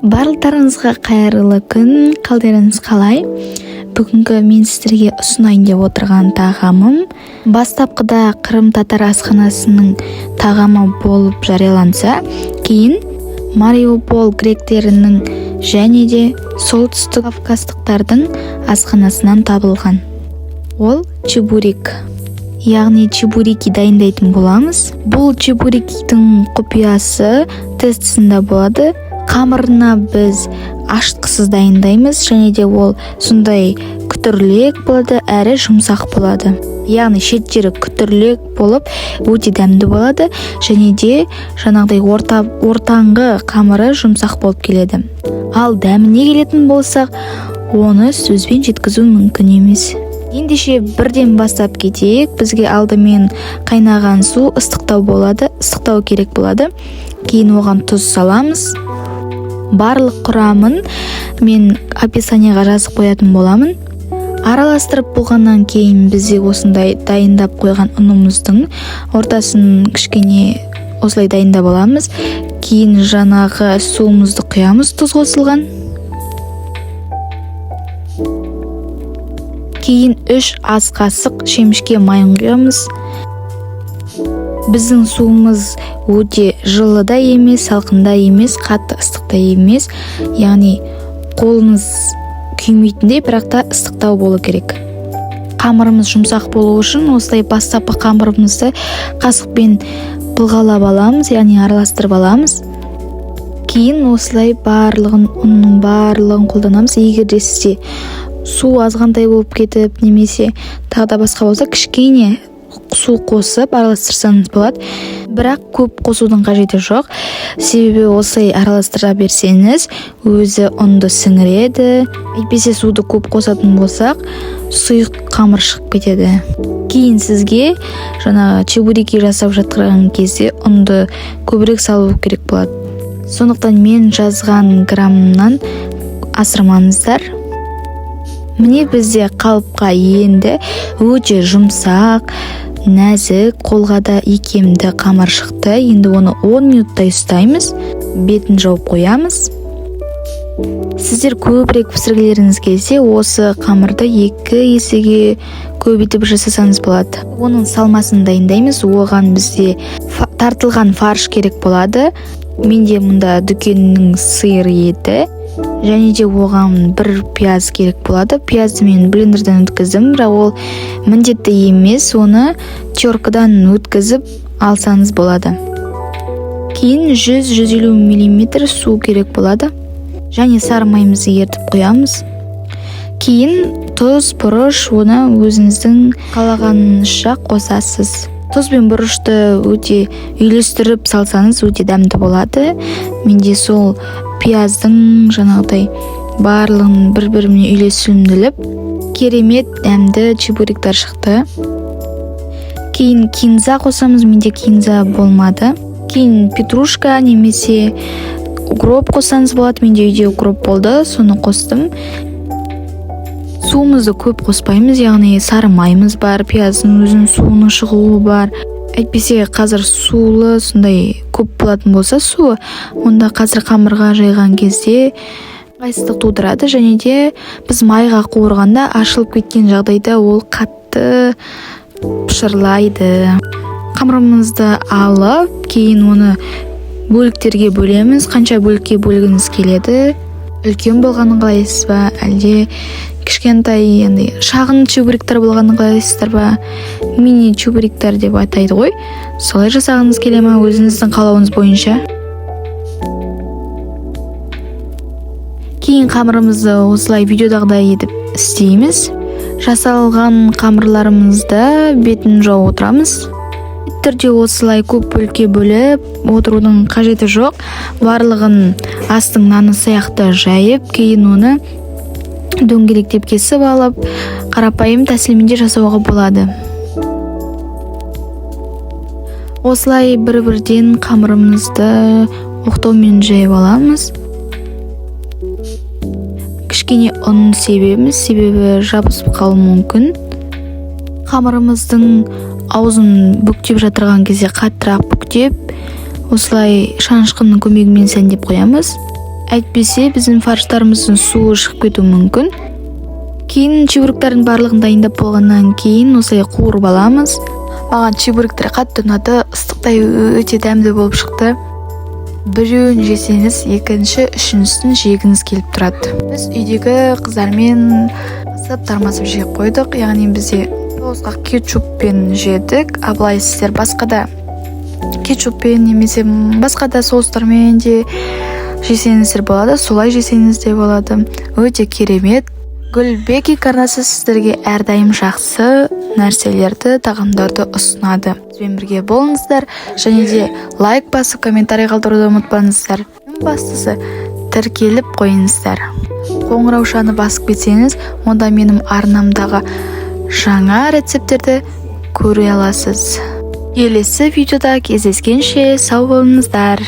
Барлықтарыңызға қайырлы күн, қалдарыңыз қалай? Бүгінгі мен сіздерге ұсынайын деп отырған тағамым бастапқыда Қырым татар асханасының тағамы болып жарияланса, кейін Мариупол гректерінің және де солтүстік кавказдықтардың асханасынан табылған. Ол чебурек, яғни чебуреки дайындайтын боламыз. Бұл чебурекидің құпиясы тестісінде болады. Қамырына біз ашытқысыз дайындаймыз, және де ол сондай күтірлік болады, әрі жұмсақ болады. Яғни шет жері күтірлік болып, өте дәмді болады, және де жаңағыдай ортаңғы қамыры жұмсақ болып келеді. Ал дәміне келетін болсақ, оны сөзбен жеткізу мүмкін емес. Ендеше бірден бастап кетейік. Бізге алдымен қайнаған су ыстықтау керек болады. Кейін оған тұз саламыз. Барлық құрамын мен описанияға жазып қоятын боламын. Араластырып болғаннан кейін бізде осындай дайындап қойған ұнымыздың ортасын кішкене осылай дайындап аламыз. Кейін жаңағы суымызды құямыз, тұз қосылған. Кейін 3 ас қасық шемішке майын құямыз. Біздің суымыз өте жылы да емес, салқын да емес, қатты ыстық та емес. Яғни қолыңыз күймейтіндей, бірақ та ыстықтау болу керек. Қамырымыз жұмсақ болу үшін осылай бастапқы қамырымызды қасықпен былғалап аламыз, яғни араластырып аламыз. Кейін осылай ұнның барлығын қолданамыз. Егер де сізде су азғандай болып кетіп, немесе тағы да басқа болса, кішкене су қосып араластырсаңыз болады. Бірақ көп қосудың қажеті жоқ. Себебі осылай араластыра берсеңіз, өзі ұнды сіңіреді. Әйтпесе суды көп қосатын болсақ, сұйық қамыр шығып кетеді. Кейін сізге жаңа чебуреки жасап жатқан кезде ұнды көбірек салу керек болады. Сондықтан мен жазған граммнан асырмаңыздар. Міне бізде қалыпқа енді өте жұмсақ, нәзік, қолға да икемді қамыр шықты. Енді оны 10 минуттай ұстаймыз, бетін жауып қоямыз. Сіздер көбірек пісіргілеріңіз келсе, осы қамырды 2 есеге көбейтіп жасасаңыз болады. Оның салмасын дайындаймыз. Оған бізде тартылған фарш керек болады. Менде мұнда дүкеннің сиыр еті, және де оған 1 пияз керек болады. Пиязды мен блендерден өткіздім, бірақ ол міндетті емес, оны теркадан өткізіп алсаңыз болады. Кейін 100-150 мм су керек болады. Және сары майымызды ертіп құямыз. Кейін тұз, бұрыш, оны өзіңіздің қалағаныңызша қосасыз. Тұз бен бұрышты өте үйлестіріп салсаңыз өте дәмді болады. Менде сол пияздың жаңағыдай барлығын бір-біріне үйлесімділіп, керемет дәмді чебуректер шықты. Кейін кинза қосамыз. Менде кинза болмады. Кейін петрушка немесе укроп қосаңыз болады. Менде үйде укроп болды, соны қостым. Суымызды көп қоспаймыз, яғни сары майымыз бар, пияздың өзінің суының шығуы бар. Әйтпесе қазір сулы, сондай көп болатын болса суы, онда қазір қамырға жайған кезде қайсыздық тудырады, және де біз майға қуырғанда ашылып кеткен жағдайда ол қатты пышырлайды. Қамырымызды алып, кейін оны бөліктерге бөлеміз. Қанша бөлікке бөлгіңіз келеді? Үлкен болғанын қалайсыз ба, әлде кішкентай, шағын чебуректер болғанын қалайсыздар ба? Мини чебуректер деп айтайды ғой. Солай жасағыңыз келе ме, өзіңіздің қалауыңыз бойынша? Кейін қамырымызды осылай видеодағыдай етіп істейміз. Жасалған қамырларымызды бетін жауып отырамыз. Түрде осылай көп бөлікке бөліп отырудың қажеті жоқ. Барлығын астың наны сияқты жайып, кейін оны дөңгелектеп кесіп алып, қарапайым тәсілменде жасауға болады. Осылай бір-бірден қамырымызды оқтаумен жайып аламыз. Кішкене ұн себеміз, себебі жабысып қалуы мүмкін. Қамырымыздың аузын бүктеп жатырған кезде қаттырақ бүктеп, осылай шанышқынның көмегімен сәндеп қоямыз. Әйтпесе біздің фарштарымыздың суы шығып кетуі мүмкін. Кейін чебуректардың барлығын дайындап болғаннан кейін осылай қуырып аламыз. Маған чебуректер қатты ұнады, ыстықтай өте дәмді болып шықты. Біреуін жесеңіз, екінші, үшіншісін жегіңіз келіп тұрады. Біз үйдегі қыздармен тармасып жеп қойдық, яғни бізде соусқа кетчуппен жедік. Абылай сіздер басқа да кетчуппен немесе басқа да соустармен де жесеңіздер болады, солай жесеңіз де болады. Өте керемет. Гүлбеки арнасы сіздерге әрдайым жақсы нәрселерді, тағамдарды ұсынады. Бізбен бірге болыңыздар, және де лайк басып, комментарий қалдыруды ұмытпаңыздар. Бастысы тіркеліп қойыңыздар. Қоңыраушаны басып кетсеңіз, онда менің арнамдағы жаңа рецептерді көре аласыз. Келесі видеода кездескенше сау болыңыздар.